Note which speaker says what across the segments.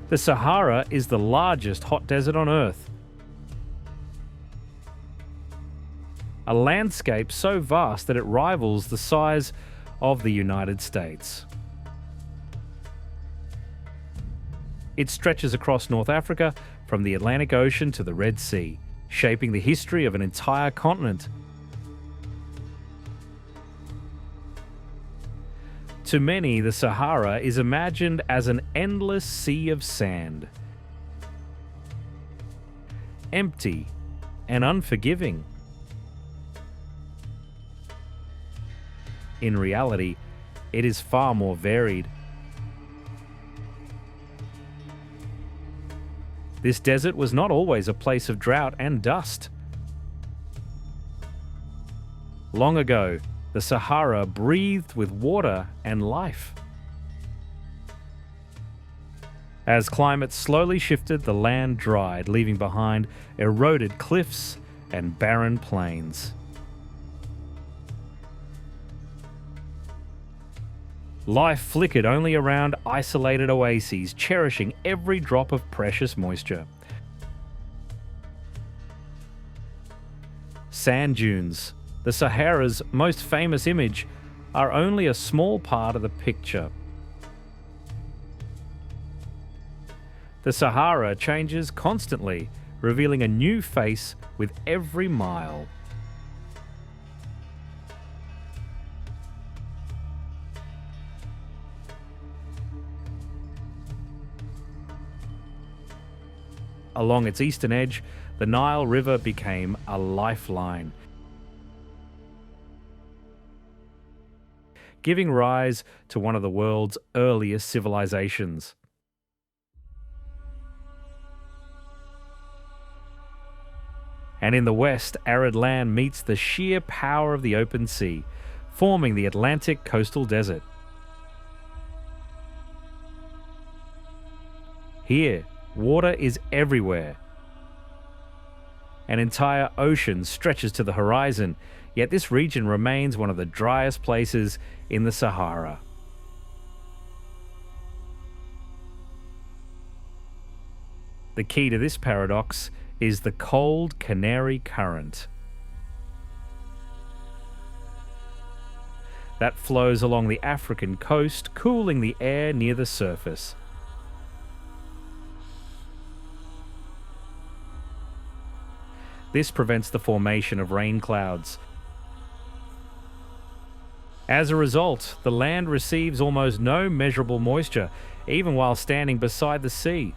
Speaker 1: The Sahara is the largest hot desert on Earth. A landscape so vast that it rivals the size of the United States. It stretches across North Africa from the Atlantic Ocean to the Red Sea, shaping the history of an entire continent. To many, the Sahara is imagined as an endless sea of sand. Empty and unforgiving. In reality, it is far more varied. This desert was not always a place of drought and dust. Long ago, the Sahara breathed with water and life. As climate slowly shifted, the land dried, leaving behind eroded cliffs and barren plains. Life flickered only around isolated oases, cherishing every drop of precious moisture. Sand dunes, the Sahara's most famous image, are only a small part of the picture. The Sahara changes constantly, revealing a new face with every mile. Along its eastern edge, the Nile River became a lifeline, giving rise to one of the world's earliest civilizations. And in the west, arid land meets the sheer power of the open sea, forming the Atlantic coastal desert. Here, water is everywhere. An entire ocean stretches to the horizon, yet this region remains one of the driest places in the Sahara. The key to this paradox is the cold Canary Current that flows along the African coast, cooling the air near the surface. This prevents the formation of rain clouds. As a result, the land receives almost no measurable moisture, even while standing beside the sea.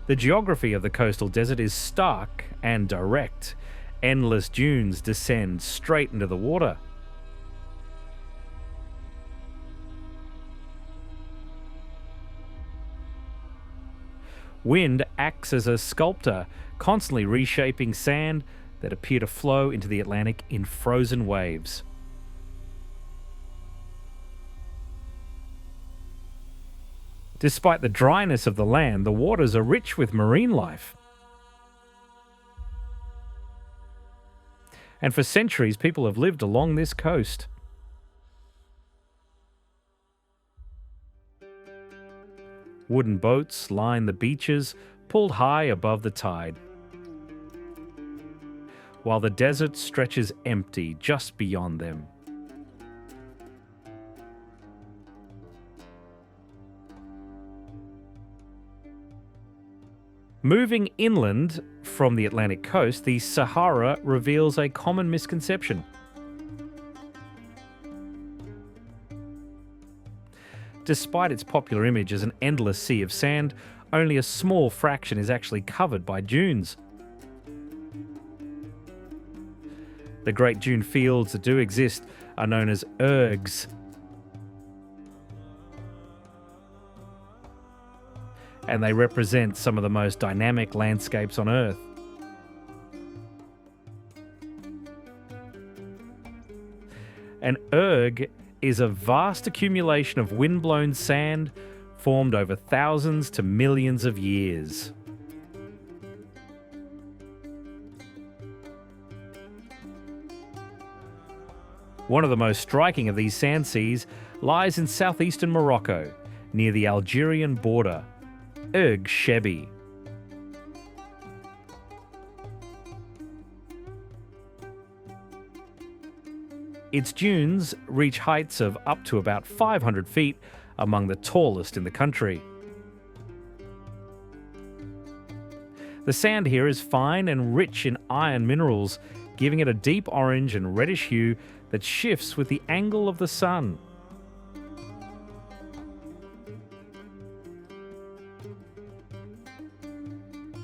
Speaker 1: The geography of the coastal desert is stark and direct. Endless dunes descend straight into the water. Wind acts as a sculptor, constantly reshaping sand that appear to flow into the Atlantic in frozen waves. Despite the dryness of the land, the waters are rich with marine life. And for centuries, people have lived along this coast. Wooden boats line the beaches, pulled high above the tide, while the desert stretches empty just beyond them. Moving inland from the Atlantic coast, the Sahara reveals a common misconception. Despite its popular image as an endless sea of sand, only a small fraction is actually covered by dunes. The great dune fields that do exist are known as ergs. And they represent some of the most dynamic landscapes on Earth. An erg is a vast accumulation of wind-blown sand formed over thousands to millions of years. One of the most striking of these sand seas lies in southeastern Morocco, near the Algerian border, Erg Shebi. Its dunes reach heights of up to about 500 feet, among the tallest in the country. The sand here is fine and rich in iron minerals, giving it a deep orange and reddish hue that shifts with the angle of the sun.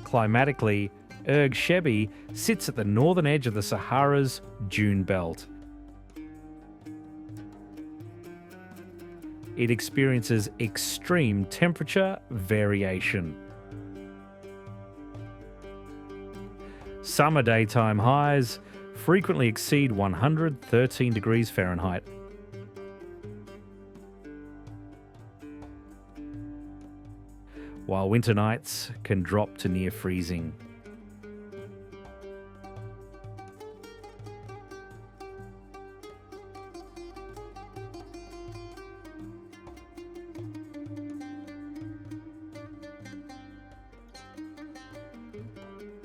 Speaker 1: Climatically, Erg Shebi sits at the northern edge of the Sahara's dune belt. It experiences extreme temperature variation. Summer daytime highs frequently exceed 113 degrees Fahrenheit. While winter nights can drop to near freezing.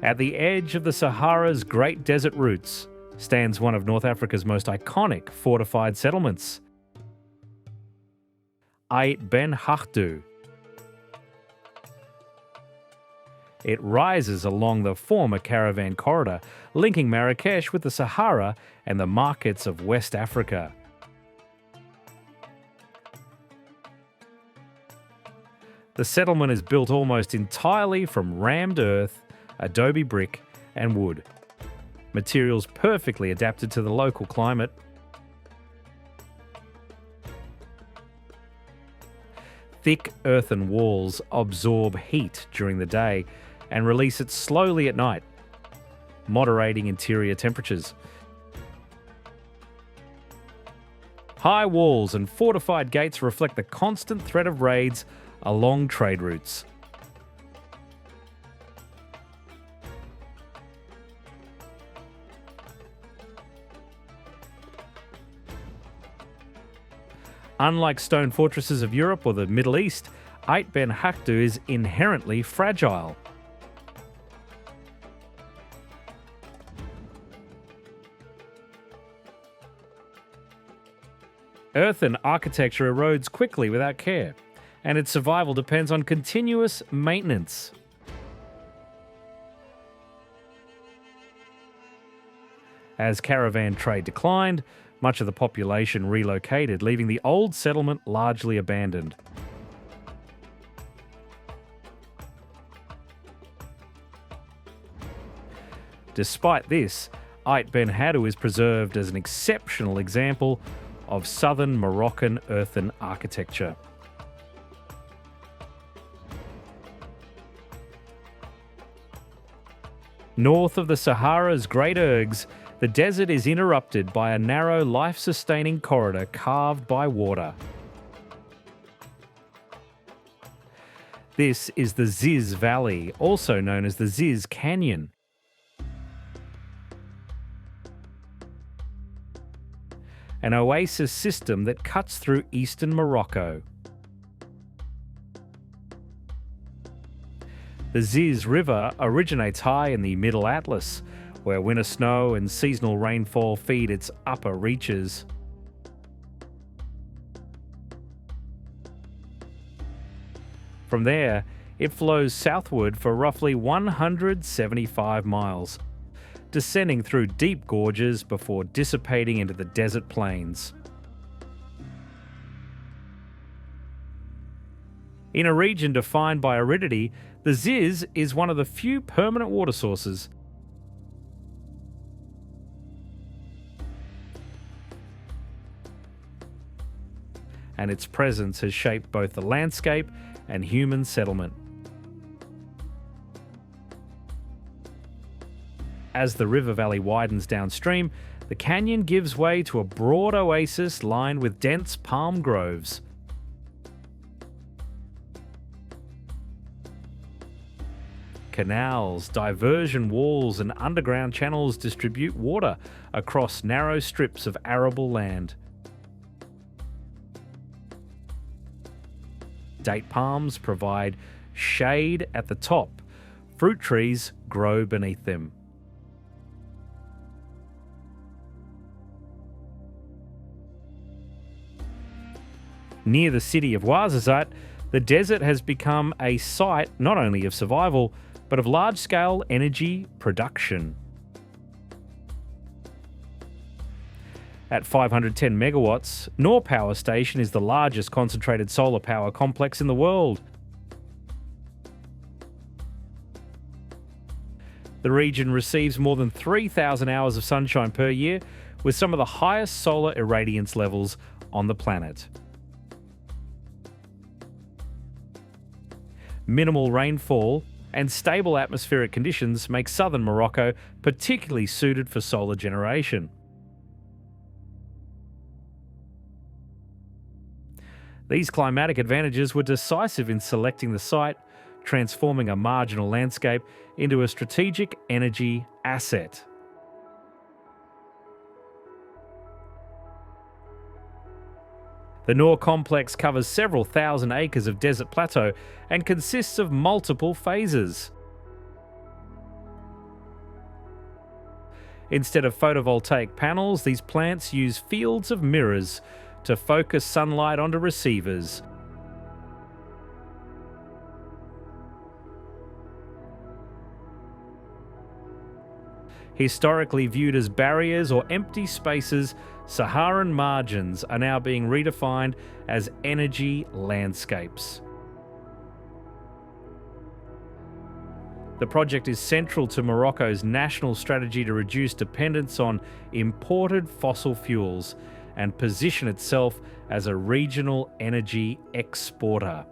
Speaker 1: At the edge of the Sahara's Great Desert Routes stands one of North Africa's most iconic fortified settlements, Ait Ben Hakhdu. It rises along the former caravan corridor, linking Marrakesh with the Sahara and the markets of West Africa. The settlement is built almost entirely from rammed earth, adobe brick, and wood, materials perfectly adapted to the local climate. Thick earthen walls absorb heat during the day and release it slowly at night, moderating interior temperatures. High walls and fortified gates reflect the constant threat of raids along trade routes. Unlike stone fortresses of Europe or the Middle East, Ait Ben Hakhdu is inherently fragile. Earthen architecture erodes quickly without care, and its survival depends on continuous maintenance. As caravan trade declined, much of the population relocated, leaving the old settlement largely abandoned. Despite this, Ait Ben Hakhdu is preserved as an exceptional example of southern Moroccan earthen architecture. North of the Sahara's Great Ergs, the desert is interrupted by a narrow, life-sustaining corridor carved by water. This is the Ziz Valley, also known as the Ziz Canyon. An oasis system that cuts through eastern Morocco. The Ziz River originates high in the Middle Atlas, where winter snow and seasonal rainfall feed its upper reaches. From there, it flows southward for roughly 175 miles, descending through deep gorges before dissipating into the desert plains. In a region defined by aridity, the Ziz is one of the few permanent water sources. And its presence has shaped both the landscape and human settlement. As the river valley widens downstream, the canyon gives way to a broad oasis lined with dense palm groves. Canals, diversion walls, and underground channels distribute water across narrow strips of arable land. Date palms provide shade at the top. Fruit trees grow beneath them. Near the city of Oases, the desert has become a site not only of survival, but of large-scale energy production. At 510 megawatts, Noor Power Station is the largest concentrated solar power complex in the world. The region receives more than 3,000 hours of sunshine per year, with some of the highest solar irradiance levels on the planet. Minimal rainfall and stable atmospheric conditions make southern Morocco particularly suited for solar generation. These climatic advantages were decisive in selecting the site, transforming a marginal landscape into a strategic energy asset. The Noor complex covers several thousand acres of desert plateau and consists of multiple phases. Instead of photovoltaic panels, these plants use fields of mirrors to focus sunlight onto receivers. Historically viewed as barriers or empty spaces, Saharan margins are now being redefined as energy landscapes. The project is central to Morocco's national strategy to reduce dependence on imported fossil fuels and position itself as a regional energy exporter.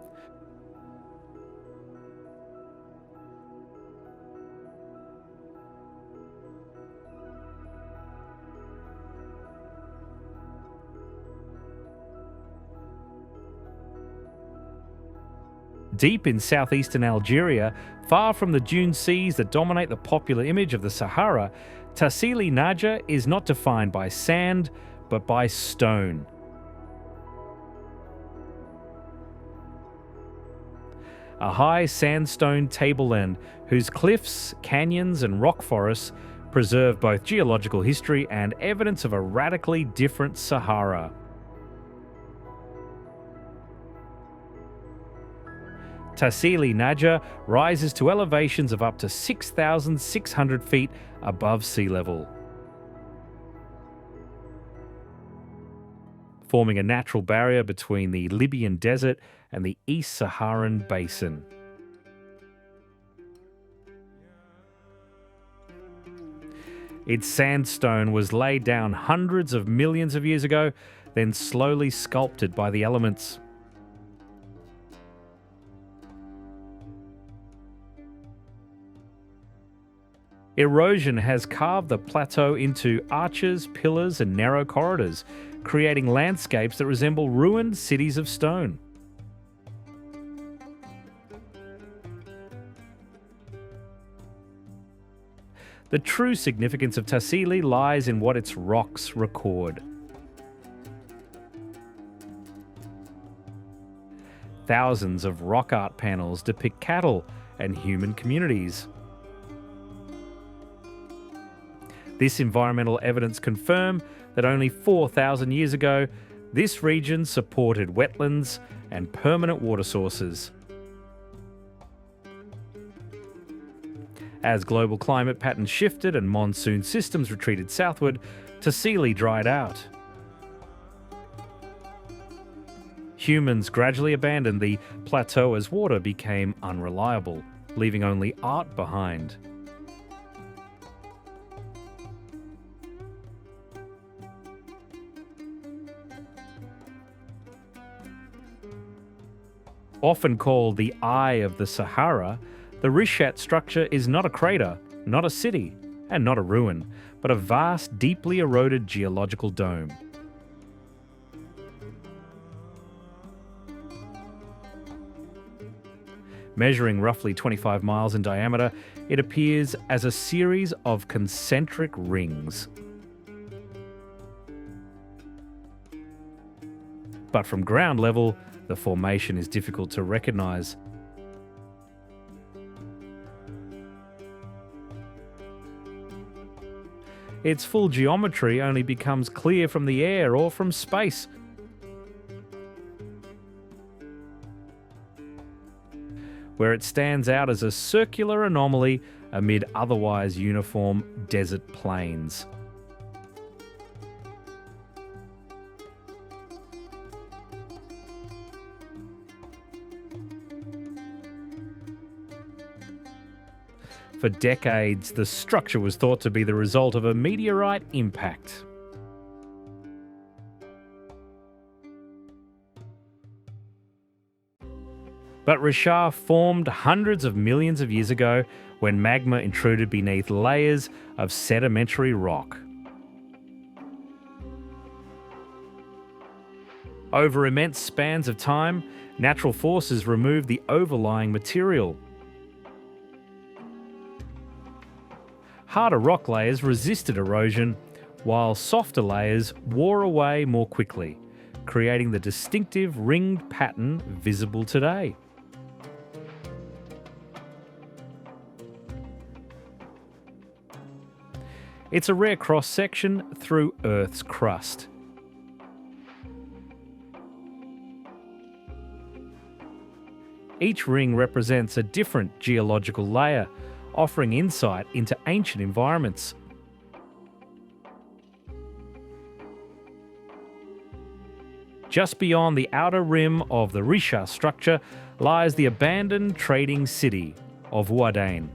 Speaker 1: Deep in southeastern Algeria, far from the dune seas that dominate the popular image of the Sahara, Tassili Naja is not defined by sand, but by stone. A high sandstone tableland whose cliffs, canyons, and rock forests preserve both geological history and evidence of a radically different Sahara. Tassili Naja rises to elevations of up to 6,600 feet above sea level, forming a natural barrier between the Libyan desert and the East Saharan basin. Its sandstone was laid down hundreds of millions of years ago, then slowly sculpted by the elements. Erosion has carved the plateau into arches, pillars, and narrow corridors, creating landscapes that resemble ruined cities of stone. The true significance of Tassili lies in what its rocks record. Thousands of rock art panels depict cattle and human communities. This environmental evidence confirms that only 4,000 years ago, this region supported wetlands and permanent water sources. As global climate patterns shifted and monsoon systems retreated southward, Tassili dried out. Humans gradually abandoned the plateau as water became unreliable, leaving only art behind. Often called the Eye of the Sahara, the Rishat structure is not a crater, not a city, and not a ruin, but a vast, deeply eroded geological dome. Measuring roughly 25 miles in diameter, it appears as a series of concentric rings. But from ground level, the formation is difficult to recognize. Its full geometry only becomes clear from the air or from space. Where it stands out as a circular anomaly amid otherwise uniform desert plains. For decades, the structure was thought to be the result of a meteorite impact. But Rishar formed hundreds of millions of years ago when magma intruded beneath layers of sedimentary rock. Over immense spans of time, natural forces removed the overlying material. Harder rock layers resisted erosion, while softer layers wore away more quickly, creating the distinctive ringed pattern visible today. It's a rare cross-section through Earth's crust. Each ring represents a different geological layer, offering insight into ancient environments. Just beyond the outer rim of the Rishar structure lies the abandoned trading city of Uadain.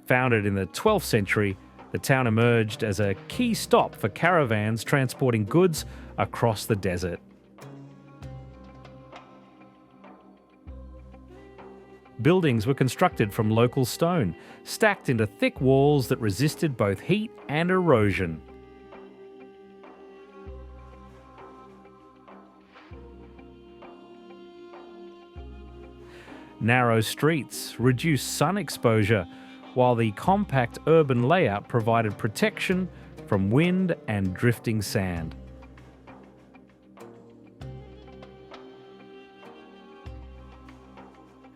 Speaker 1: Founded in the 12th century, the town emerged as a key stop for caravans transporting goods across the desert. Buildings were constructed from local stone, stacked into thick walls that resisted both heat and erosion. Narrow streets reduced sun exposure, while the compact urban layout provided protection from wind and drifting sand.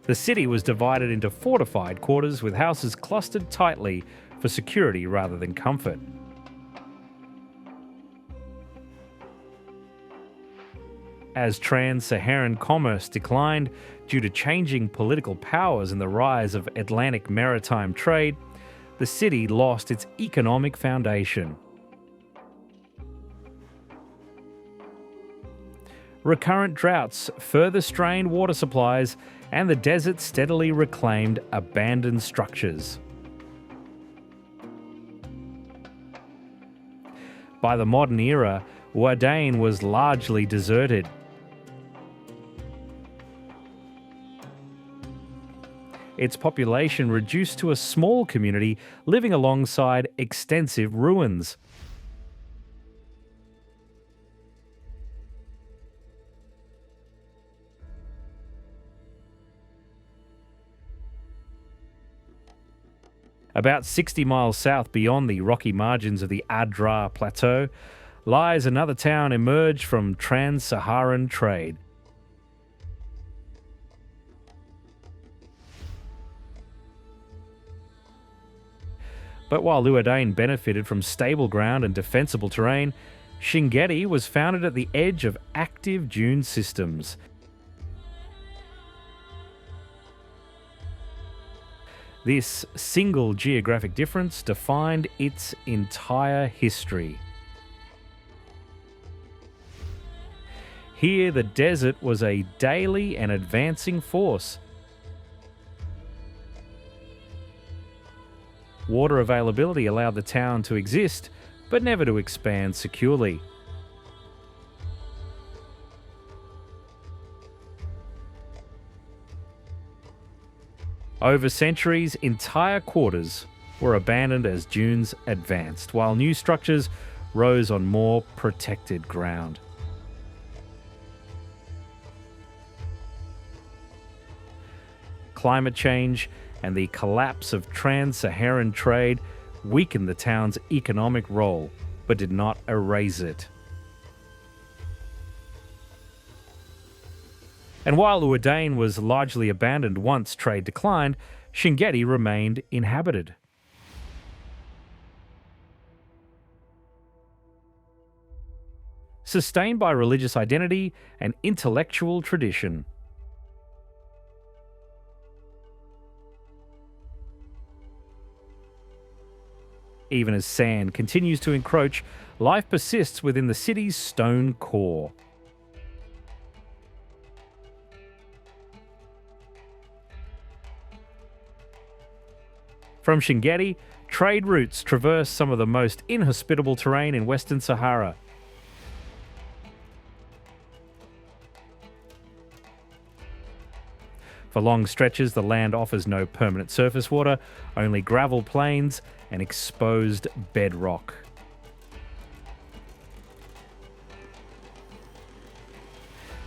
Speaker 1: The city was divided into fortified quarters with houses clustered tightly for security rather than comfort. As trans-Saharan commerce declined due to changing political powers and the rise of Atlantic maritime trade, the city lost its economic foundation. Recurrent droughts further strained water supplies, and the desert steadily reclaimed abandoned structures. By the modern era, Uadain was largely deserted. Its population reduced to a small community living alongside extensive ruins. About 60 miles south beyond the rocky margins of the Ennedi Plateau lies another town emerged from trans-Saharan trade. But while Uadain benefited from stable ground and defensible terrain, Shingeti was founded at the edge of active dune systems. This single geographic difference defined its entire history. Here, the desert was a daily and advancing force. Water availability allowed the town to exist, but never to expand securely. Over centuries, entire quarters were abandoned as dunes advanced, while new structures rose on more protected ground. Climate change and the collapse of trans-Saharan trade weakened the town's economic role, but did not erase it. And while Uadain was largely abandoned once trade declined, Shingetti remained inhabited. Sustained by religious identity and intellectual tradition. Even as sand continues to encroach, life persists within the city's stone core. From Shingetti, trade routes traverse some of the most inhospitable terrain in Western Sahara. For long stretches, the land offers no permanent surface water, only gravel plains and exposed bedrock.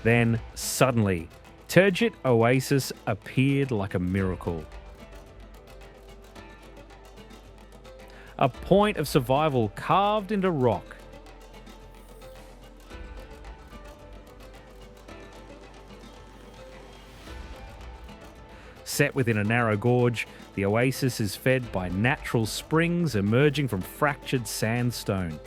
Speaker 1: Then, suddenly, Turget Oasis appeared like a miracle. A point of survival carved into rock. Set within a narrow gorge, the oasis is fed by natural springs emerging from fractured sandstone.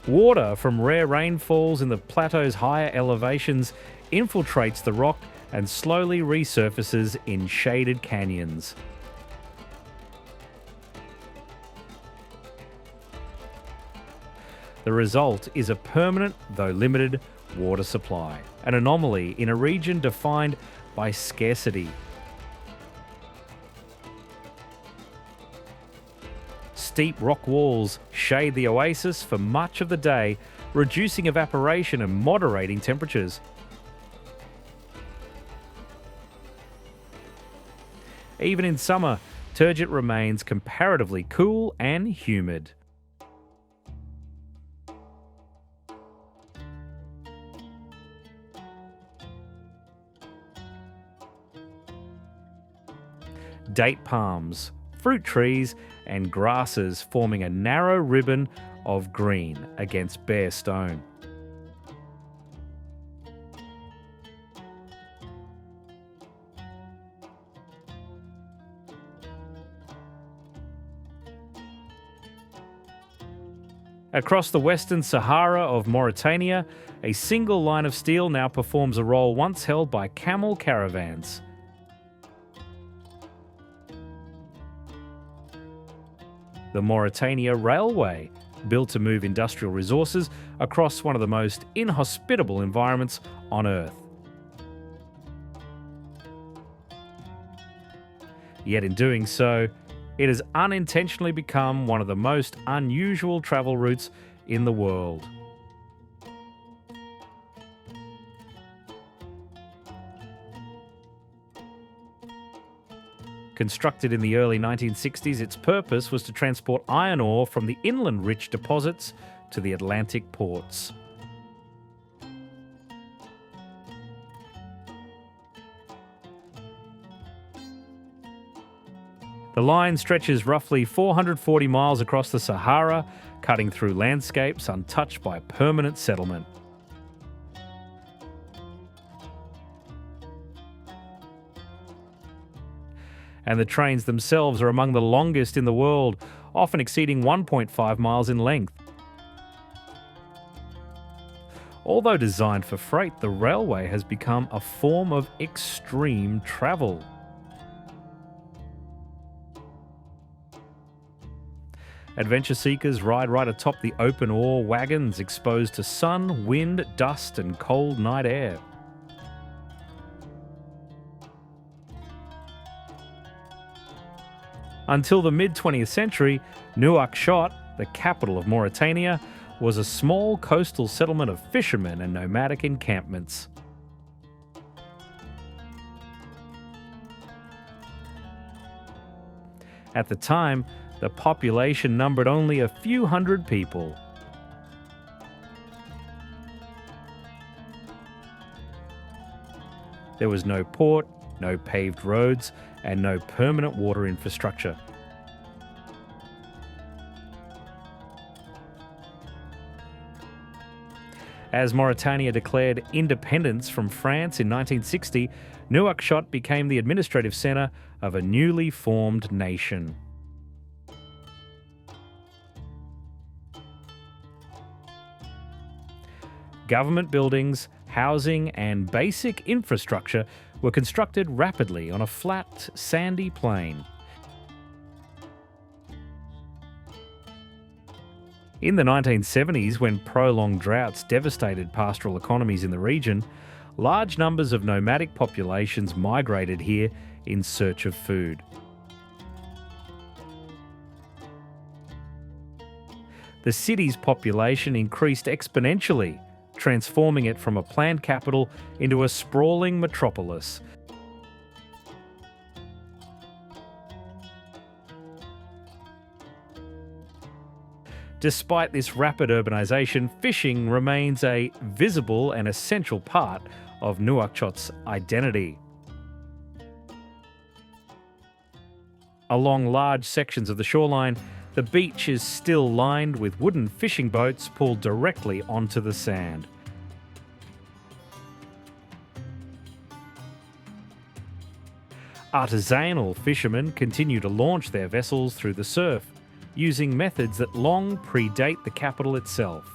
Speaker 1: Water from rare rainfalls in the plateau's higher elevations infiltrates the rock and slowly resurfaces in shaded canyons. The result is a permanent, though limited, water supply, an anomaly in a region defined by scarcity. Steep rock walls shade the oasis for much of the day, reducing evaporation and moderating temperatures. Even in summer, Turget remains comparatively cool and humid. Date palms, fruit trees, and grasses forming a narrow ribbon of green against bare stone. Across the western Sahara of Mauritania, a single line of steel now performs a role once held by camel caravans. The Mauritania Railway, built to move industrial resources across one of the most inhospitable environments on Earth. Yet in doing so, it has unintentionally become one of the most unusual travel routes in the world. Constructed in the early 1960s, its purpose was to transport iron ore from the inland-rich deposits to the Atlantic ports. The line stretches roughly 440 miles across the Sahara, cutting through landscapes untouched by permanent settlement. And the trains themselves are among the longest in the world, often exceeding 1.5 miles in length. Although designed for freight, the railway has become a form of extreme travel. Adventure seekers ride right atop the open ore wagons exposed to sun, wind, dust, and cold night air. Until the mid-20th century, Nouakchott, the capital of Mauritania, was a small coastal settlement of fishermen and nomadic encampments. At the time, the population numbered only a few hundred people. There was no port, no paved roads, and no permanent water infrastructure. As Mauritania declared independence from France in 1960, Nouakchott became the administrative centre of a newly formed nation. Government buildings, housing, and basic infrastructure were constructed rapidly on a flat, sandy plain. In the 1970s, when prolonged droughts devastated pastoral economies in the region, large numbers of nomadic populations migrated here in search of food. The city's population increased exponentially, transforming it from a planned capital into a sprawling metropolis. Despite this rapid urbanisation, fishing remains a visible and essential part of Nouakchott's identity. Along large sections of the shoreline, the beach is still lined with wooden fishing boats pulled directly onto the sand. Artisanal fishermen continue to launch their vessels through the surf, using methods that long predate the capital itself.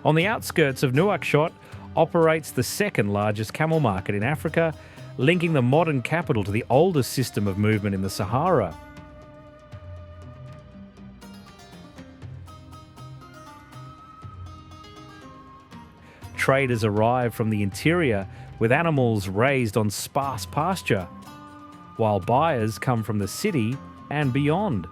Speaker 1: On the outskirts of Nouakchott operates the second largest camel market in Africa, linking the modern capital to the oldest system of movement in the Sahara. Traders arrive from the interior with animals raised on sparse pasture, while buyers come from the city and beyond.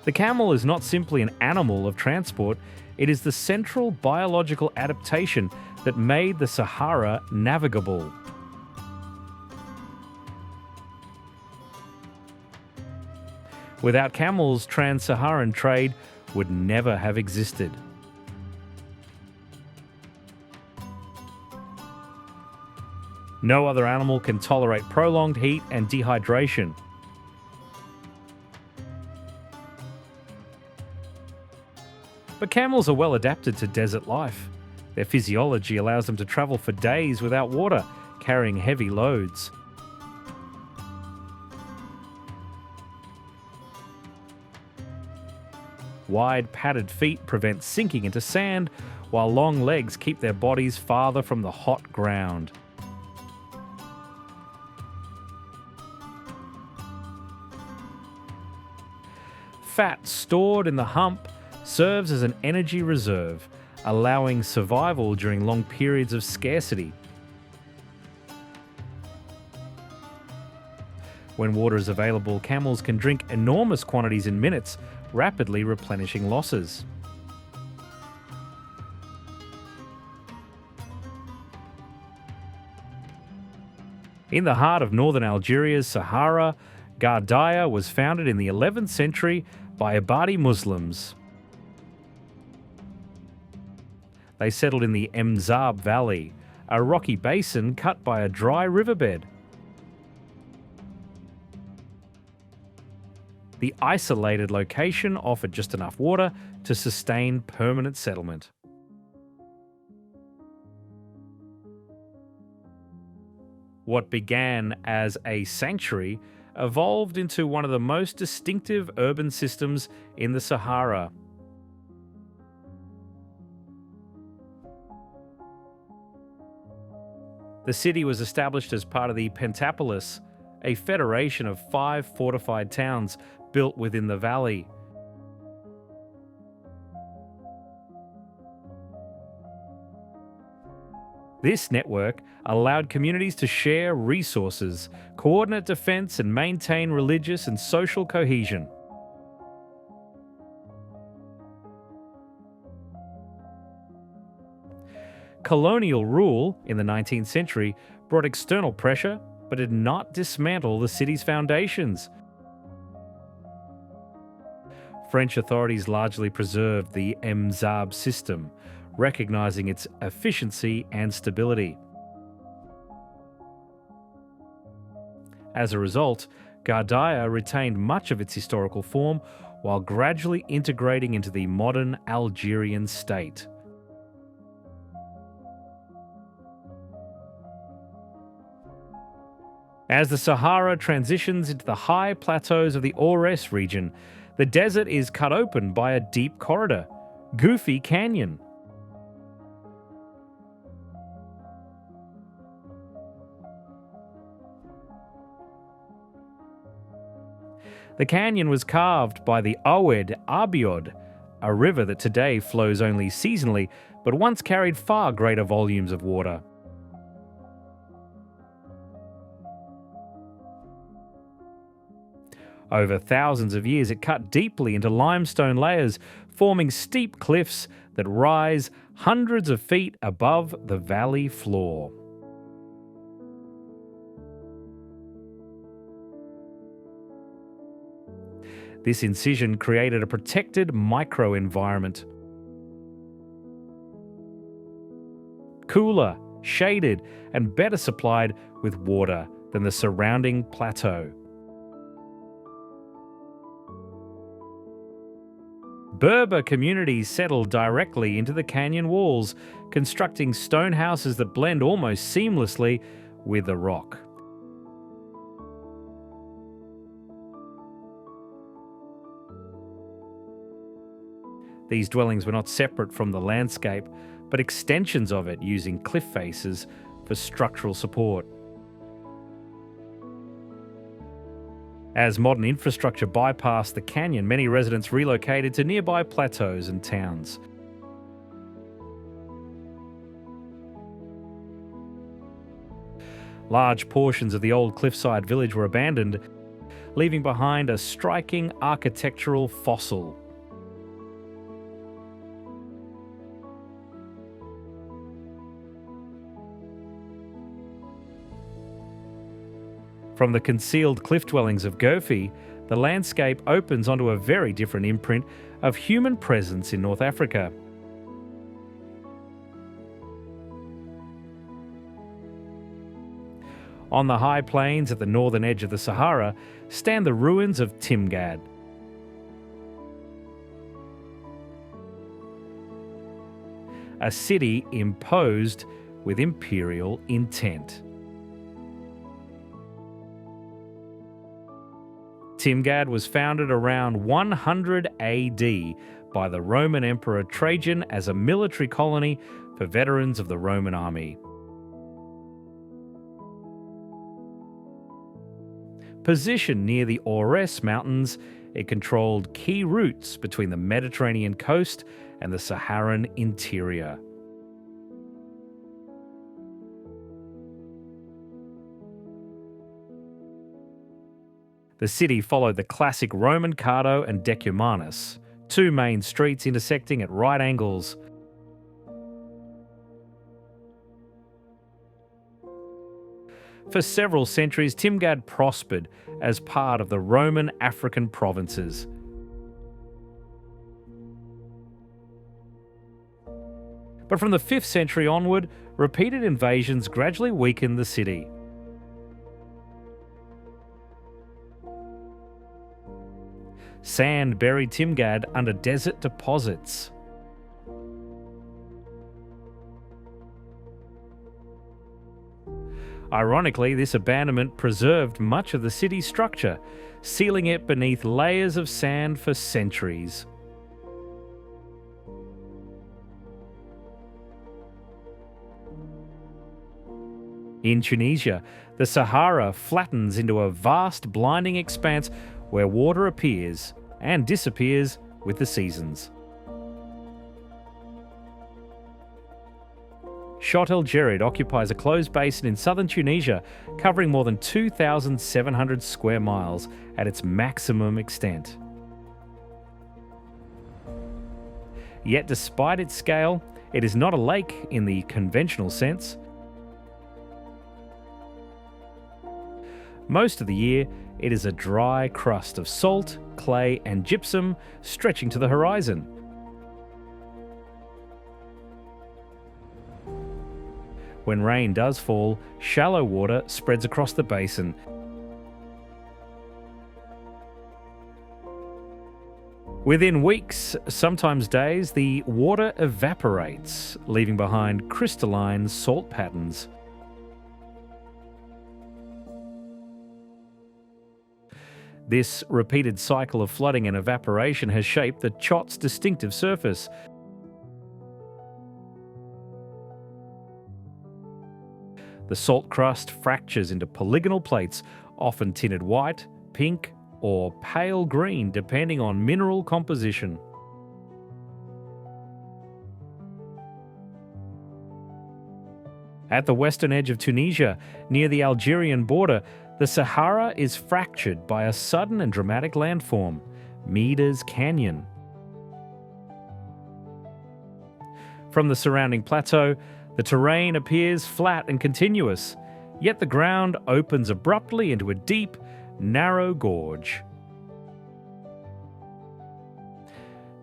Speaker 1: The camel is not simply an animal of transport, it is the central biological adaptation that made the Sahara navigable. Without camels, trans-Saharan trade would never have existed. No other animal can tolerate prolonged heat and dehydration. But camels are well adapted to desert life. Their physiology allows them to travel for days without water, carrying heavy loads. Wide padded feet prevent sinking into sand, while long legs keep their bodies farther from the hot ground. Fat stored in the hump serves as an energy reserve, allowing survival during long periods of scarcity. When water is available, camels can drink enormous quantities in minutes, rapidly replenishing losses. In the heart of northern Algeria's Sahara, Gardaia was founded in the 11th century by Ibadi Muslims. They settled in the Mzab Valley, a rocky basin cut by a dry riverbed. The isolated location offered just enough water to sustain permanent settlement. What began as a sanctuary evolved into one of the most distinctive urban systems in the Sahara. The city was established as part of the Pentapolis, a federation of 5 fortified towns built within the valley. This network allowed communities to share resources, coordinate defense, and maintain religious and social cohesion. Colonial rule in the 19th century brought external pressure, but did not dismantle the city's foundations. French authorities largely preserved the Mzab system, recognizing its efficiency and stability. As a result, Gardia retained much of its historical form while gradually integrating into the modern Algerian state. As the Sahara transitions into the high plateaus of the Oases region, the desert is cut open by a deep corridor, Ghoufi Canyon. The canyon was carved by the Oued Abiod, a river that today flows only seasonally, but once carried far greater volumes of water. Over thousands of years, it cut deeply into limestone layers, forming steep cliffs that rise hundreds of feet above the valley floor. This incision created a protected microenvironment. Cooler, shaded, and better supplied with water than the surrounding plateau. Berber communities settled directly into the canyon walls, constructing stone houses that blend almost seamlessly with the rock. These dwellings were not separate from the landscape, but extensions of it, using cliff faces for structural support. As modern infrastructure bypassed the canyon, many residents relocated to nearby plateaus and towns. Large portions of the old cliffside village were abandoned, leaving behind a striking architectural fossil. From the concealed cliff dwellings of Ghoufi, the landscape opens onto a very different imprint of human presence in North Africa. On the high plains at the northern edge of the Sahara stand the ruins of Timgad. A city imposed with imperial intent. Timgad was founded around 100 AD by the Roman Emperor Trajan as a military colony for veterans of the Roman army. Positioned near the Oases Mountains, it controlled key routes between the Mediterranean coast and the Saharan interior. The city followed the classic Roman Cardo and Decumanus, two main streets intersecting at right angles. For several centuries, Timgad prospered as part of the Roman African provinces. But from the 5th century onward, repeated invasions gradually weakened the city. Sand buried Timgad under desert deposits. Ironically, this abandonment preserved much of the city's structure, sealing it beneath layers of sand for centuries. In Tunisia, the Sahara flattens into a vast, blinding expanse where water appears and disappears with the seasons. Chott El Djerid occupies a closed basin in southern Tunisia, covering more than 2,700 square miles at its maximum extent. Yet despite its scale, it is not a lake in the conventional sense. Most of the year, it is a dry crust of salt, clay, and gypsum stretching to the horizon. When rain does fall, shallow water spreads across the basin. Within weeks, sometimes days, the water evaporates, leaving behind crystalline salt patterns. This repeated cycle of flooding and evaporation has shaped the Chot's distinctive surface. The salt crust fractures into polygonal plates, often tinted white, pink, or pale green depending on mineral composition. At the western edge of Tunisia, near the Algerian border, the Sahara is fractured by a sudden and dramatic landform, Meda's Canyon. From the surrounding plateau, the terrain appears flat and continuous, yet the ground opens abruptly into a deep, narrow gorge.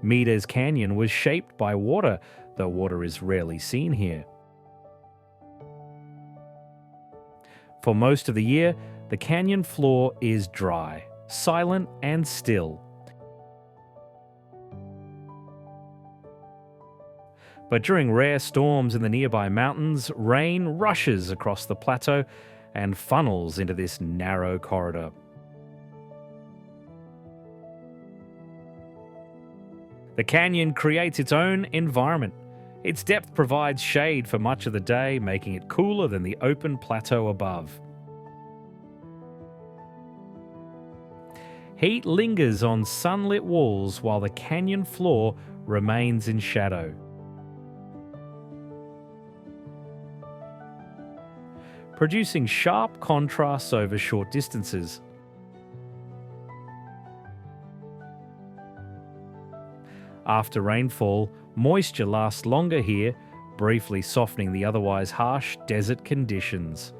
Speaker 1: Meda's Canyon was shaped by water, though water is rarely seen here. For most of the year, the canyon floor is dry, silent, and still. But during rare storms in the nearby mountains, rain rushes across the plateau and funnels into this narrow corridor. The canyon creates its own environment. Its depth provides shade for much of the day, making it cooler than the open plateau above. Heat lingers on sunlit walls while the canyon floor remains in shadow. Producing sharp contrasts over short distances. After rainfall, moisture lasts longer here, briefly softening the otherwise harsh desert conditions.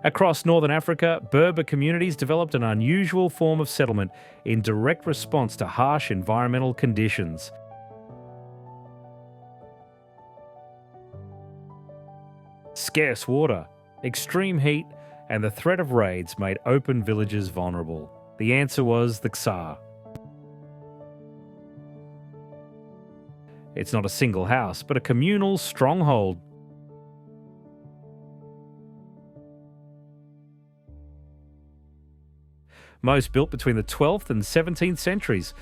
Speaker 1: Across northern Africa, Berber communities developed an unusual form of settlement in direct response to harsh environmental conditions. Scarce water, extreme heat, and the threat of raids made open villages vulnerable. The answer was the Kasar. It's not a single house, but a communal stronghold. Most built between the 12th and 17th centuries.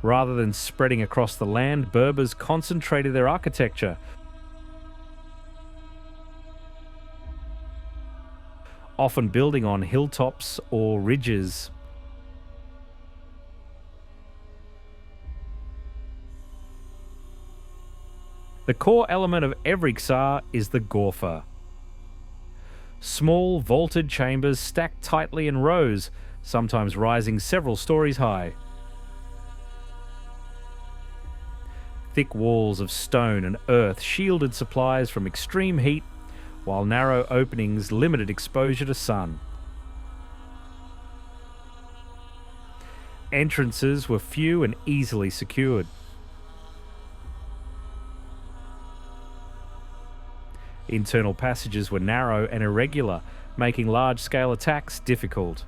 Speaker 1: Rather than spreading across the land, Berbers concentrated their architecture. Often building on hilltops or ridges. The core element of every Kasar is the Ghoufi. Small vaulted chambers stacked tightly in rows, sometimes rising several stories high. Thick walls of stone and earth shielded supplies from extreme heat, while narrow openings limited exposure to sun. Entrances were few and easily secured. Internal passages were narrow and irregular, making large-scale attacks difficult.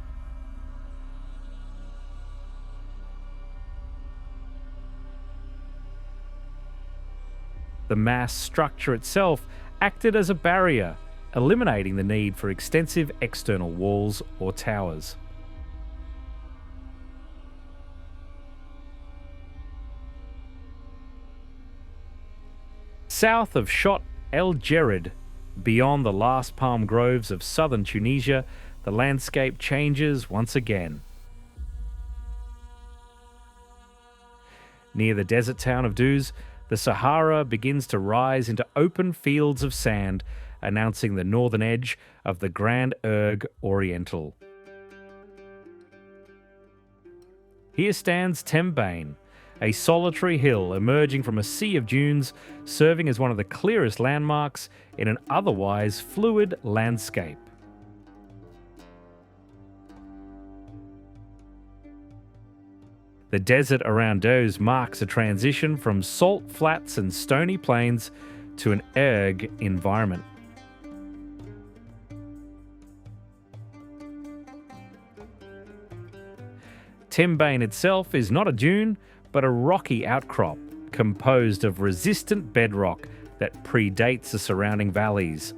Speaker 1: The mass structure itself acted as a barrier, eliminating the need for extensive external walls or towers. South of Chott El Djerid, beyond the last palm groves of southern Tunisia, the landscape changes once again. Near the desert town of Duz, the Sahara begins to rise into open fields of sand, announcing the northern edge of the Grand Erg Oriental. Here stands Timbaine, a solitary hill emerging from a sea of dunes, serving as one of the clearest landmarks in an otherwise fluid landscape. The desert around Oases marks a transition from salt flats and stony plains to an erg environment. Timbaine itself is not a dune, but a rocky outcrop composed of resistant bedrock that predates the surrounding valleys.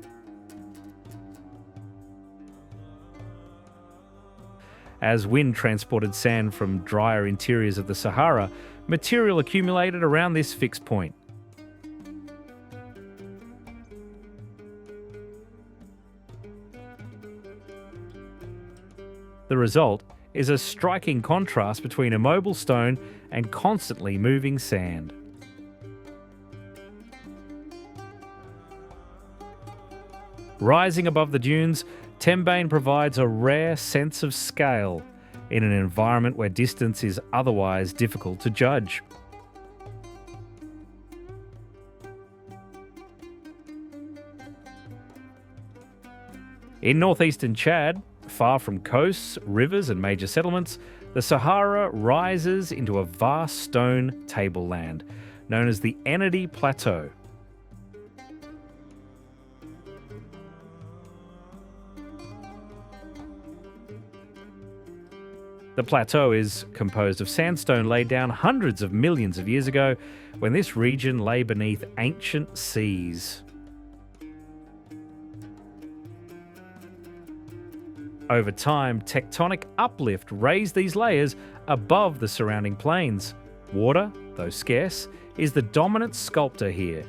Speaker 1: As wind transported sand from drier interiors of the Sahara, material accumulated around this fixed point. The result is a striking contrast between immobile stone and constantly moving sand. Rising above the dunes, Timbaine provides a rare sense of scale in an environment where distance is otherwise difficult to judge. In northeastern Chad, far from coasts, rivers and major settlements, the Sahara rises into a vast stone tableland known as the Ennedi Plateau. The plateau is composed of sandstone laid down hundreds of millions of years ago when this region lay beneath ancient seas. Over time, tectonic uplift raised these layers above the surrounding plains. Water, though scarce, is the dominant sculptor here.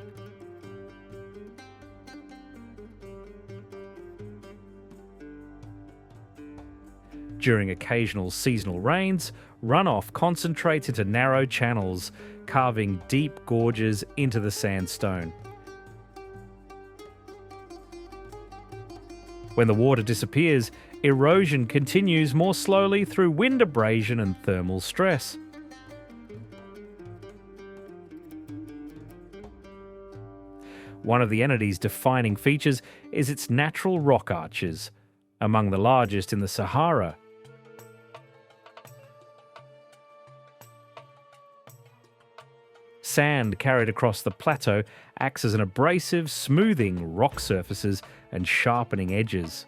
Speaker 1: During occasional seasonal rains, runoff concentrates into narrow channels, carving deep gorges into the sandstone. When the water disappears, erosion continues more slowly through wind abrasion and thermal stress. One of the Ennedi's defining features is its natural rock arches, among the largest in the Sahara. Sand carried across the plateau acts as an abrasive, smoothing rock surfaces and sharpening edges.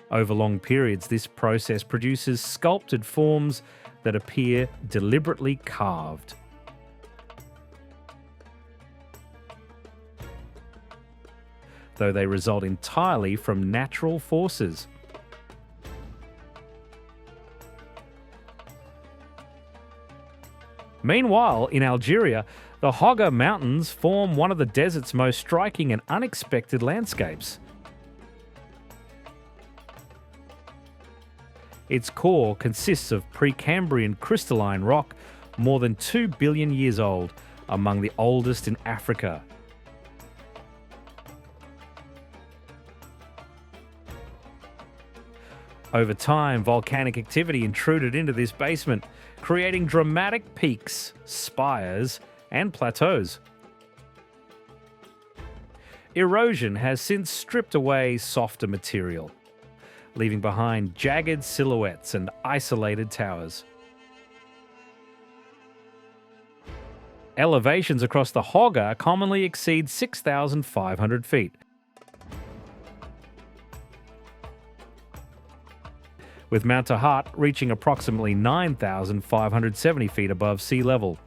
Speaker 1: Over long periods, this process produces sculpted forms that appear deliberately carved. Though they result entirely from natural forces. Meanwhile, in Algeria, the Hoggar Mountains form one of the desert's most striking and unexpected landscapes. Its core consists of Precambrian crystalline rock, more than 2 billion years old, among the oldest in Africa. Over time, volcanic activity intruded into this basement, creating dramatic peaks, spires, and plateaus. Erosion has since stripped away softer material, leaving behind jagged silhouettes and isolated towers. Elevations across the Hoggar commonly exceed 6,500 feet, with Mount Tahat reaching approximately 9,570 feet above sea level.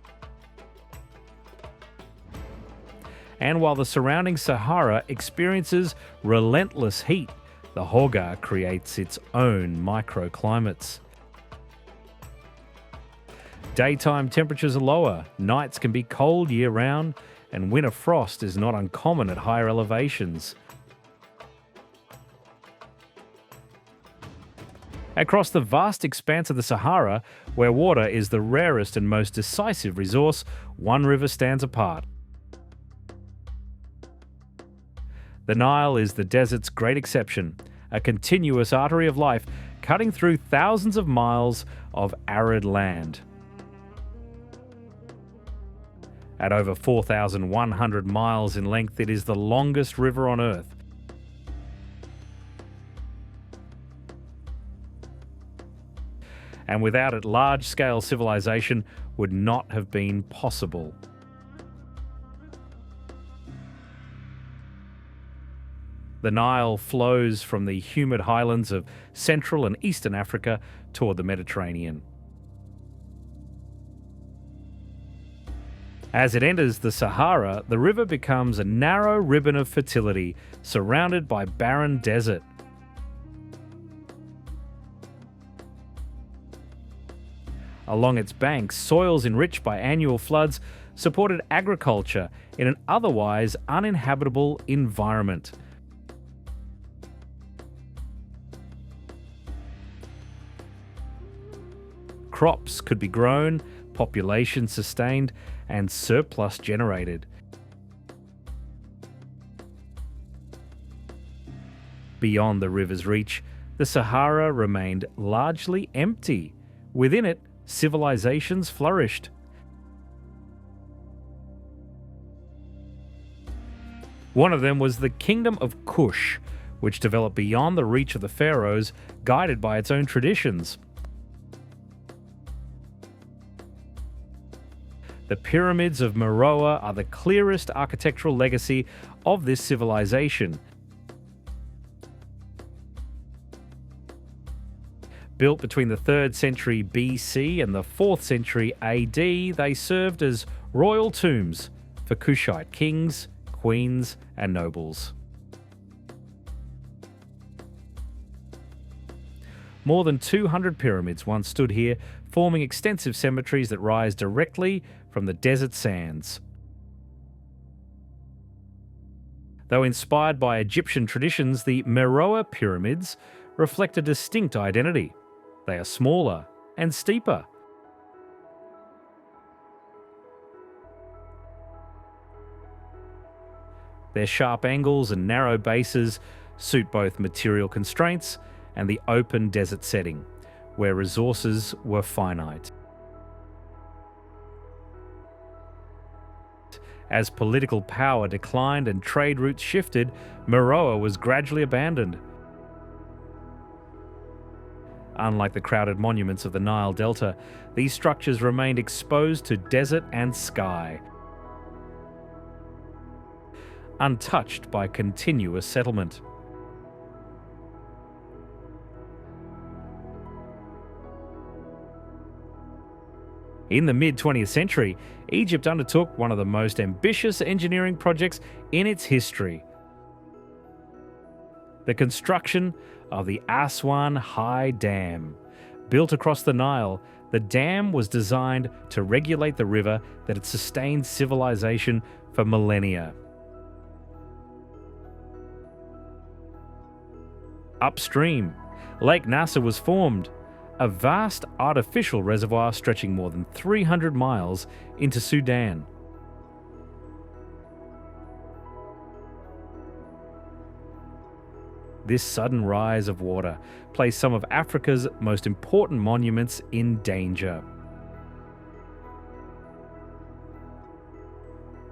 Speaker 1: And while the surrounding Sahara experiences relentless heat, the Hoggar creates its own microclimates. Daytime temperatures are lower, nights can be cold year-round, and winter frost is not uncommon at higher elevations. Across the vast expanse of the Sahara, where water is the rarest and most decisive resource, one river stands apart. The Nile is the desert's great exception, a continuous artery of life cutting through thousands of miles of arid land. At over 4,100 miles in length, it is the longest river on Earth. And without it, large-scale civilization would not have been possible. The Nile flows from the humid highlands of Central and Eastern Africa toward the Mediterranean. As it enters the Sahara, the river becomes a narrow ribbon of fertility surrounded by barren desert. Along its banks, soils enriched by annual floods supported agriculture in an otherwise uninhabitable environment. Crops could be grown, population sustained, and surplus generated. Beyond the river's reach, the Sahara remained largely empty. Within it, civilizations flourished. One of them was the Kingdom of Kush, which developed beyond the reach of the pharaohs, guided by its own traditions. The pyramids of Meroe are the clearest architectural legacy of this civilization. Built between the 3rd century BC and the 4th century AD, they served as royal tombs for Kushite kings, queens, and nobles. More than 200 pyramids once stood here, forming extensive cemeteries that rise directly from the desert sands. Though inspired by Egyptian traditions, the Meroe pyramids reflect a distinct identity. They are smaller and steeper. Their sharp angles and narrow bases suit both material constraints and the open desert setting, where resources were finite. As political power declined and trade routes shifted, Meroe was gradually abandoned. Unlike the crowded monuments of the Nile Delta, these structures remained exposed to desert and sky, untouched by continuous settlement. In the mid-20th century, Egypt undertook one of the most ambitious engineering projects in its history: the construction of the Aswan High Dam. Built across the Nile, the dam was designed to regulate the river that had sustained civilization for millennia. Upstream, Lake Nasser was formed, a vast artificial reservoir stretching more than 300 miles into Sudan. This sudden rise of water placed some of Africa's most important monuments in danger.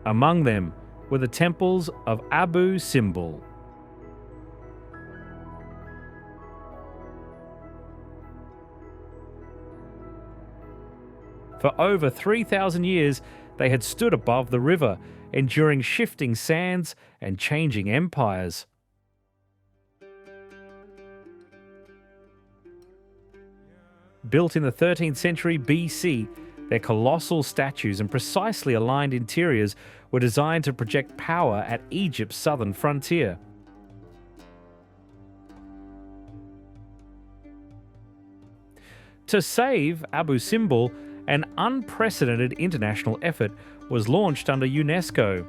Speaker 1: Among them were the temples of Abu Simbel. For over 3,000 years, they had stood above the river, enduring shifting sands and changing empires. Built in the 13th century BC, their colossal statues and precisely aligned interiors were designed to project power at Egypt's southern frontier. To save Abu Simbel, an unprecedented international effort was launched under UNESCO.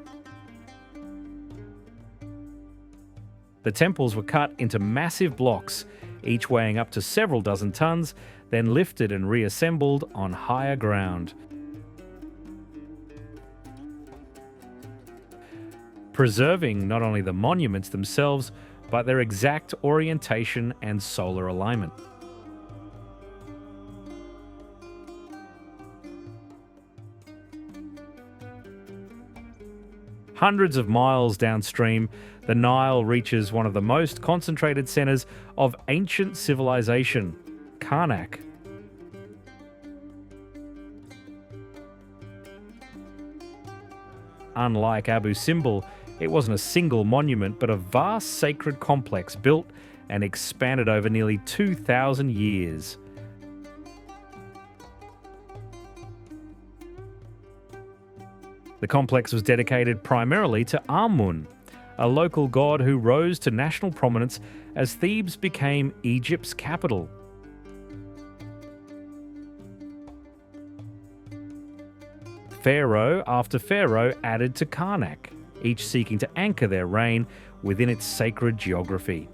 Speaker 1: The temples were cut into massive blocks, each weighing up to several dozen tons, then lifted and reassembled on higher ground. Preserving not only the monuments themselves, but their exact orientation and solar alignment. Hundreds of miles downstream, the Nile reaches one of the most concentrated centers of ancient civilization, Karnak. Unlike Abu Simbel, it wasn't a single monument, but a vast sacred complex built and expanded over nearly 2,000 years. The complex was dedicated primarily to Amun, a local god who rose to national prominence as Thebes became Egypt's capital. Pharaoh after pharaoh added to Karnak, each seeking to anchor their reign within its sacred geography.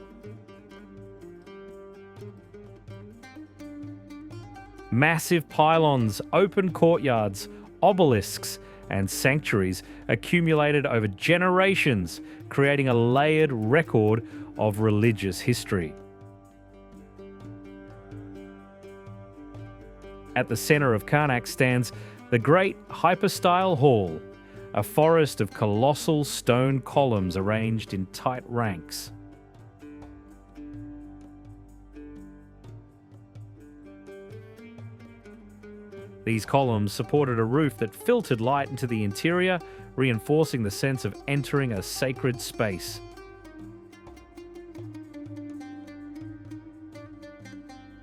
Speaker 1: Massive pylons, open courtyards, obelisks, and sanctuaries accumulated over generations, creating a layered record of religious history. At the center of Karnak stands the Great Hypostyle Hall, a forest of colossal stone columns arranged in tight ranks. These columns supported a roof that filtered light into the interior, reinforcing the sense of entering a sacred space.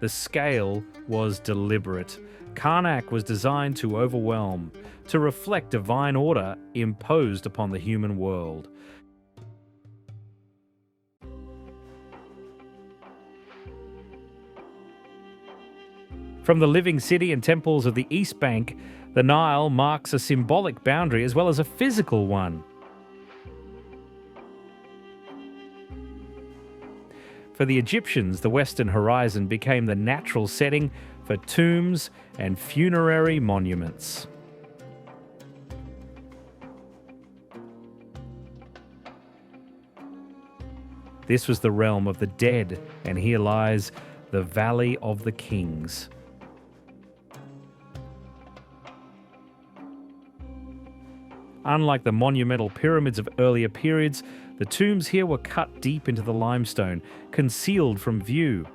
Speaker 1: The scale was deliberate. Karnak was designed to overwhelm, to reflect divine order imposed upon the human world. From the living city and temples of the East Bank, the Nile marks a symbolic boundary as well as a physical one. For the Egyptians, the western horizon became the natural setting for tombs and funerary monuments. This was the realm of the dead, and here lies the Valley of the Kings. Unlike the monumental pyramids of earlier periods, the tombs here were cut deep into the limestone, concealed from view.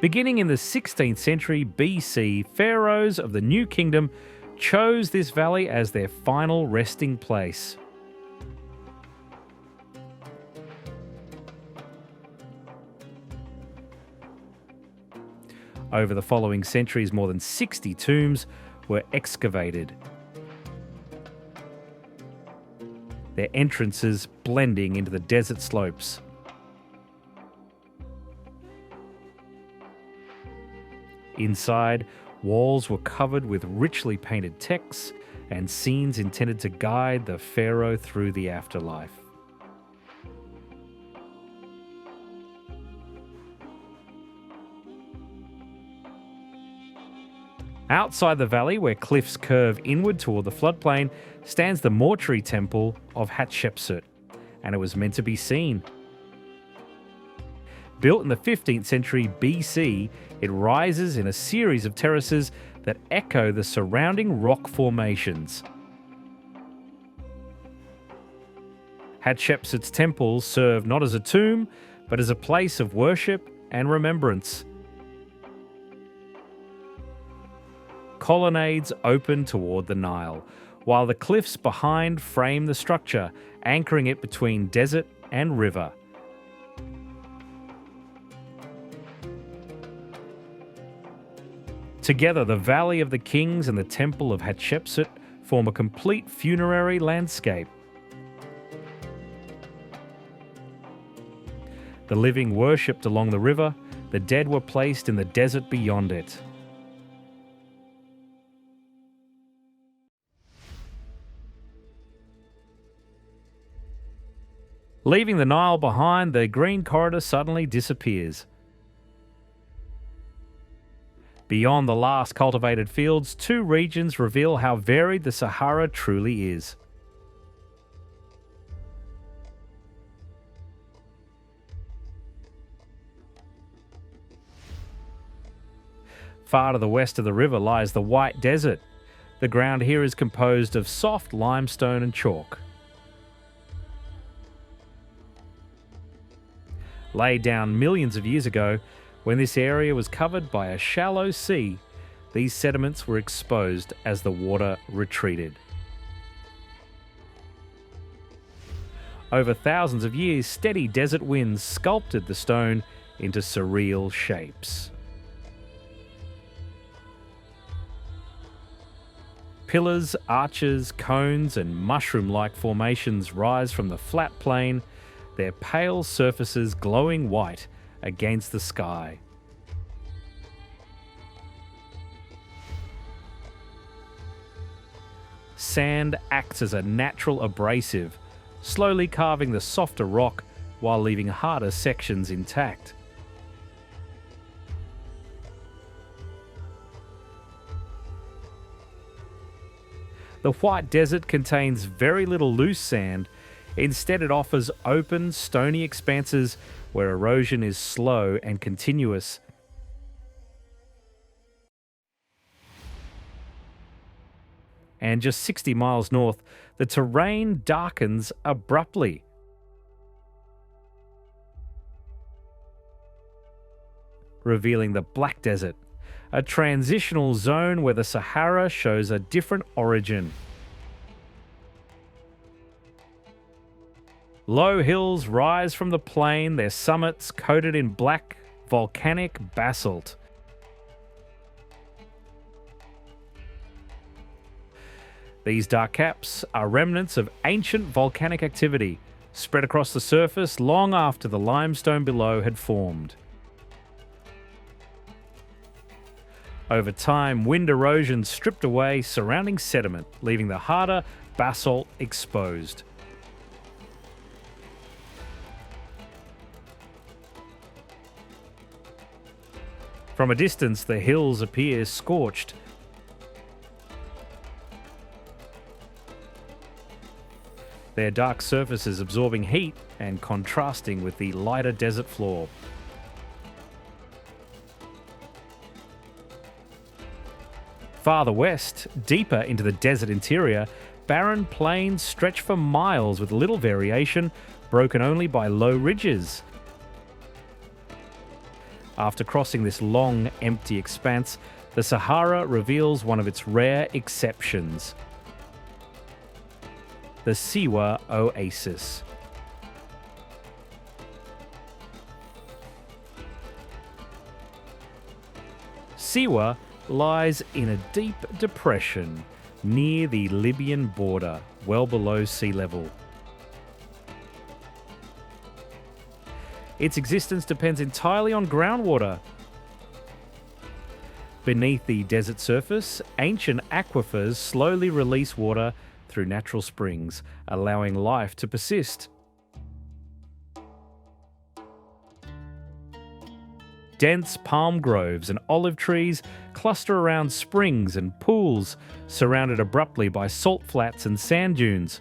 Speaker 1: Beginning in the 16th century BC, pharaohs of the New Kingdom chose this valley as their final resting place. Over the following centuries, more than 60 tombs were excavated, their entrances blending into the desert slopes. Inside, walls were covered with richly painted texts and scenes intended to guide the pharaoh through the afterlife. Outside the valley, where cliffs curve inward toward the floodplain, stands the mortuary temple of Hatshepsut, and it was meant to be seen. Built in the 15th century BC, it rises in a series of terraces that echo the surrounding rock formations. Hatshepsut's temples serve not as a tomb, but as a place of worship and remembrance. Colonnades open toward the Nile, while the cliffs behind frame the structure, anchoring it between desert and river. Together, the Valley of the Kings and the Temple of Hatshepsut form a complete funerary landscape. The living worshipped along the river, the dead were placed in the desert beyond it. Leaving the Nile behind, the green corridor suddenly disappears. Beyond the last cultivated fields, two regions reveal how varied the Sahara truly is. Far to the west of the river lies the White Desert. The ground here is composed of soft limestone and chalk. Laid down millions of years ago, when this area was covered by a shallow sea, these sediments were exposed as the water retreated. Over thousands of years, steady desert winds sculpted the stone into surreal shapes. Pillars, arches, cones, and mushroom-like formations rise from the flat plain, their pale surfaces glowing white against the sky. Sand acts as a natural abrasive, slowly carving the softer rock while leaving harder sections intact. The White Desert contains very little loose sand. Instead, it offers open, stony expanses where erosion is slow and continuous. And just 60 miles north, the terrain darkens abruptly. Revealing the Black Desert, a transitional zone where the Sahara shows a different origin. Low hills rise from the plain, their summits coated in black volcanic basalt. These dark caps are remnants of ancient volcanic activity, spread across the surface long after the limestone below had formed. Over time, wind erosion stripped away surrounding sediment, leaving the harder basalt exposed. From a distance, the hills appear scorched. Their dark surfaces absorbing heat and contrasting with the lighter desert floor. Farther west, deeper into the desert interior, barren plains stretch for miles with little variation, broken only by low ridges. After crossing this long, empty expanse, the Sahara reveals one of its rare exceptions: the Siwa Oasis. Siwa lies in a deep depression near the Libyan border, well below sea level. Its existence depends entirely on groundwater. Beneath the desert surface, ancient aquifers slowly release water through natural springs, allowing life to persist. Dense palm groves and olive trees cluster around springs and pools, surrounded abruptly by salt flats and sand dunes.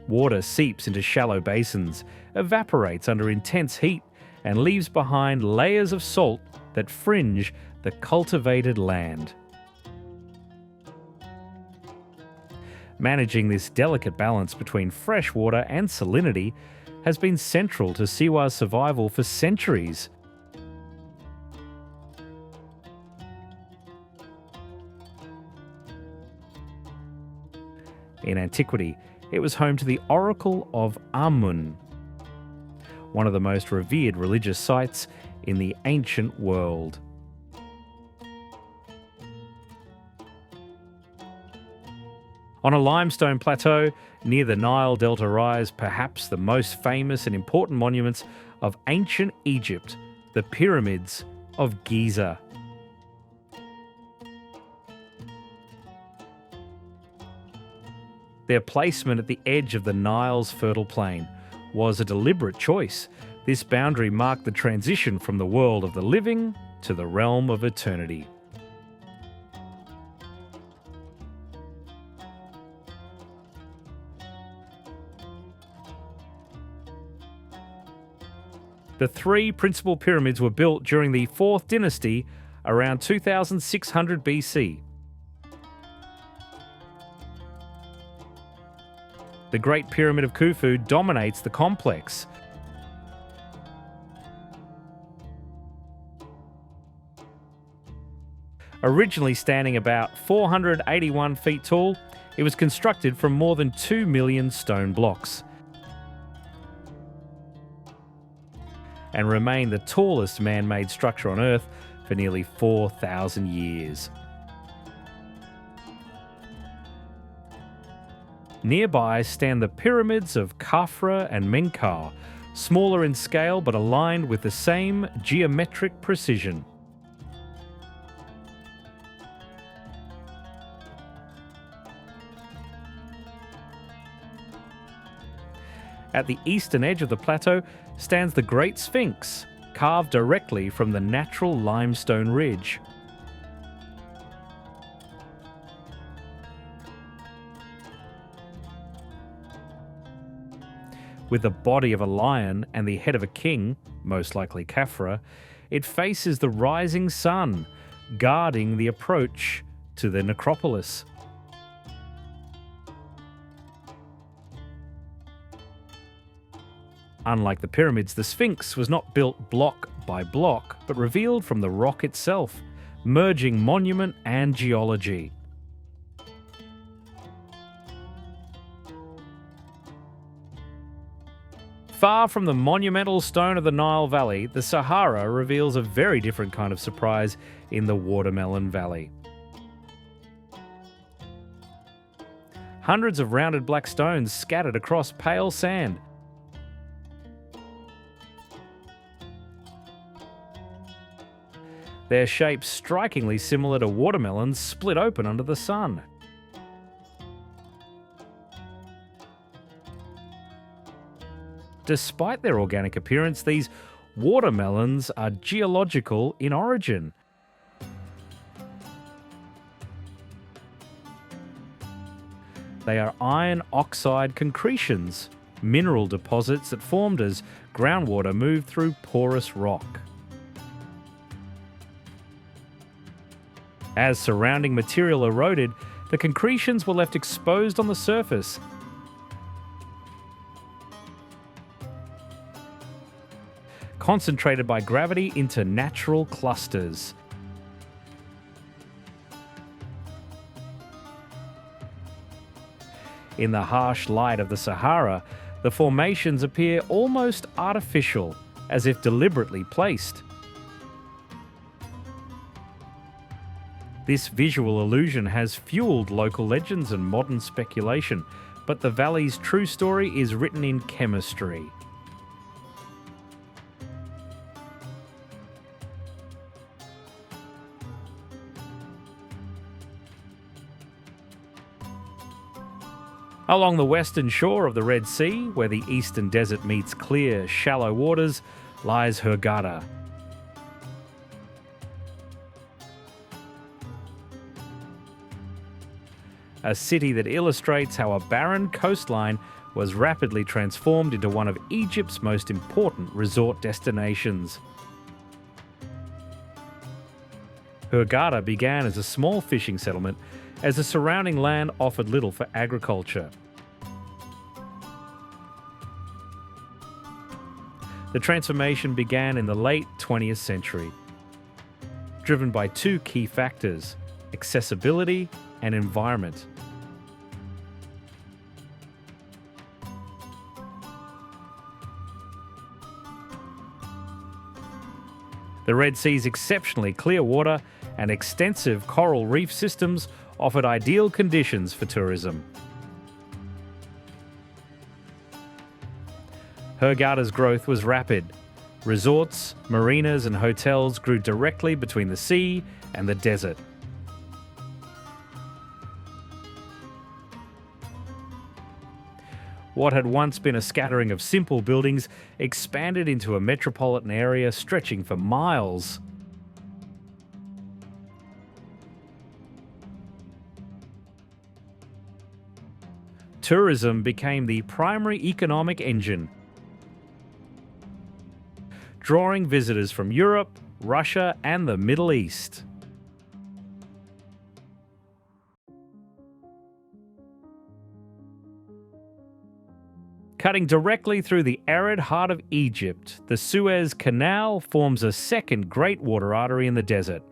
Speaker 1: Water seeps into shallow basins, evaporates under intense heat, and leaves behind layers of salt that fringe the cultivated land. Managing this delicate balance between fresh water and salinity has been central to Siwa's survival for centuries. In antiquity, it was home to the Oracle of Amun, one of the most revered religious sites in the ancient world. On a limestone plateau near the Nile Delta rise perhaps the most famous and important monuments of ancient Egypt, the pyramids of Giza. Their placement at the edge of the Nile's fertile plain was a deliberate choice. This boundary marked the transition from the world of the living to the realm of eternity. The three principal pyramids were built during the 4th dynasty around 2600 BC. The Great Pyramid of Khufu dominates the complex. Originally standing about 481 feet tall, it was constructed from more than 2 million stone blocks and remained the tallest man-made structure on Earth for nearly 4,000 years. Nearby stand the pyramids of Khafra and Menkaure, smaller in scale but aligned with the same geometric precision. At the eastern edge of the plateau stands the Great Sphinx, carved directly from the natural limestone ridge. With the body of a lion and the head of a king, most likely Khafra, it faces the rising sun, guarding the approach to the necropolis. Unlike the pyramids, the Sphinx was not built block by block, but revealed from the rock itself, merging monument and geology. Far from the monumental stone of the Nile Valley, the Sahara reveals a very different kind of surprise in the Watermelon Valley. Hundreds of rounded black stones scattered across pale sand. Their shapes strikingly similar to watermelons split open under the sun. Despite their organic appearance, these watermelons are geological in origin. They are iron oxide concretions, mineral deposits that formed as groundwater moved through porous rock. As surrounding material eroded, the concretions were left exposed on the surface. Concentrated by gravity into natural clusters. In the harsh light of the Sahara, the formations appear almost artificial, as if deliberately placed. This visual illusion has fueled local legends and modern speculation, but the valley's true story is written in chemistry. Along the western shore of the Red Sea, where the eastern desert meets clear, shallow waters, lies Hurghada. A city that illustrates how a barren coastline was rapidly transformed into one of Egypt's most important resort destinations. Hurghada began as a small fishing settlement, as the surrounding land offered little for agriculture. The transformation began in the late 20th century, driven by two key factors: accessibility and environment. The Red Sea's exceptionally clear water and extensive coral reef systems offered ideal conditions for tourism. Hurghada's growth was rapid. Resorts, marinas and hotels grew directly between the sea and the desert. What had once been a scattering of simple buildings expanded into a metropolitan area stretching for miles. Tourism became the primary economic engine. drawing visitors from Europe, Russia, and the Middle East. Cutting directly through the arid heart of Egypt, the Suez Canal forms a second great water artery in the desert.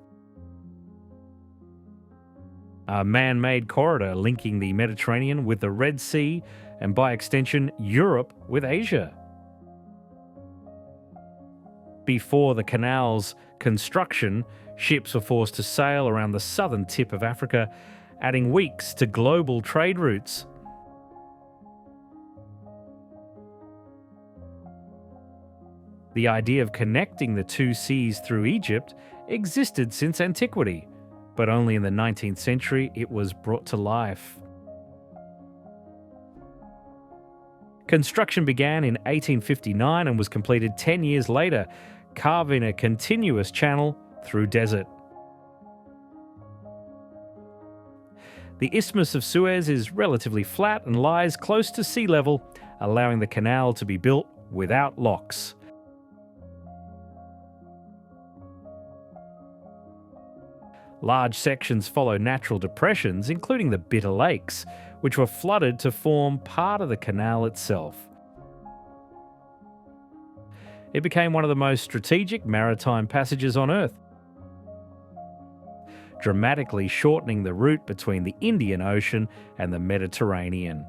Speaker 1: A man-made corridor linking the Mediterranean with the Red Sea and, by extension, Europe with Asia. Before the canal's construction, ships were forced to sail around the southern tip of Africa, adding weeks to global trade routes. The idea of connecting the two seas through Egypt existed since antiquity, but only in the 19th century it was brought to life. Construction began in 1859 and was completed 10 years later, carving a continuous channel through desert. The Isthmus of Suez is relatively flat and lies close to sea level, allowing the canal to be built without locks. Large sections follow natural depressions, including the Bitter Lakes, which were flooded to form part of the canal itself. It became one of the most strategic maritime passages on Earth, dramatically shortening the route between the Indian Ocean and the Mediterranean.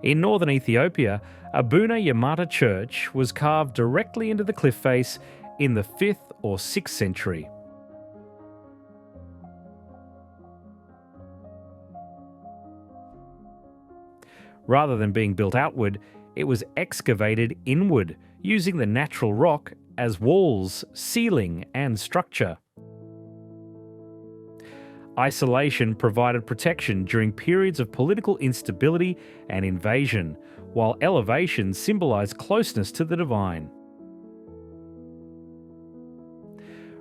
Speaker 1: In northern Ethiopia, Abuna Yamata Church was carved directly into the cliff face in the 5th or 6th century. Rather than being built outward, it was excavated inward, using the natural rock as walls, ceiling, and structure. Isolation provided protection during periods of political instability and invasion, while elevation symbolized closeness to the divine.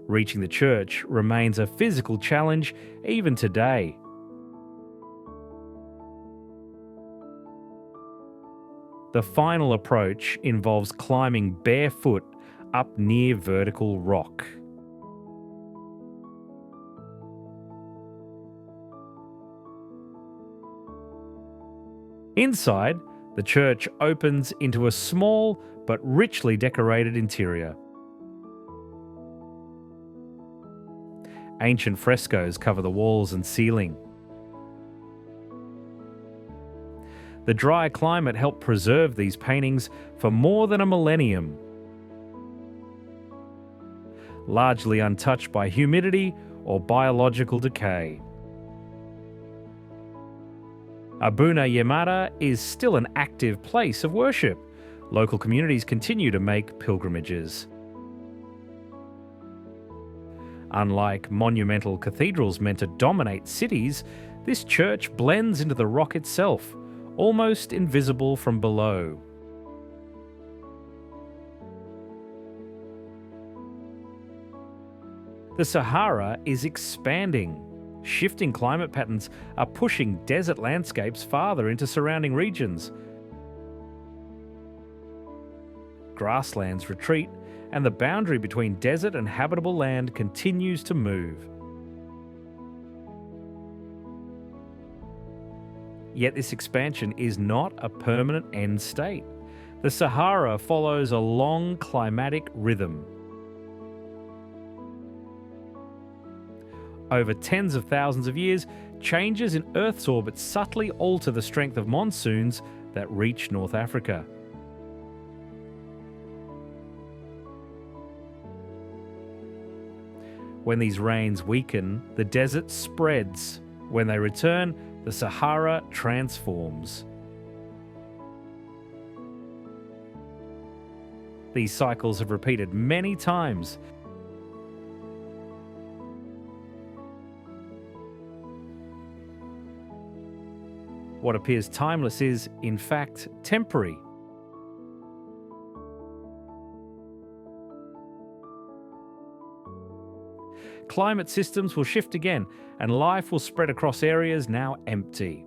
Speaker 1: Reaching the church remains a physical challenge even today. The final approach involves climbing barefoot up near vertical rock. Inside, the church opens into a small but richly decorated interior. Ancient frescoes cover the walls and ceiling. The dry climate helped preserve these paintings for more than a millennium. Largely untouched by humidity or biological decay. Abuna Yamata is still an active place of worship. Local communities continue to make pilgrimages. Unlike monumental cathedrals meant to dominate cities, this church blends into the rock itself, almost invisible from below. The Sahara is expanding. Shifting climate patterns are pushing desert landscapes farther into surrounding regions. Grasslands retreat, and the boundary between desert and habitable land continues to move. Yet this expansion is not a permanent end state. The Sahara follows a long climatic rhythm. Over tens of thousands of years, changes in Earth's orbit subtly alter the strength of monsoons that reach North Africa. When these rains weaken, the desert spreads. When they return, the Sahara transforms. These cycles have repeated many times. What appears timeless is, in fact, temporary. Climate systems will shift again, and life will spread across areas now empty.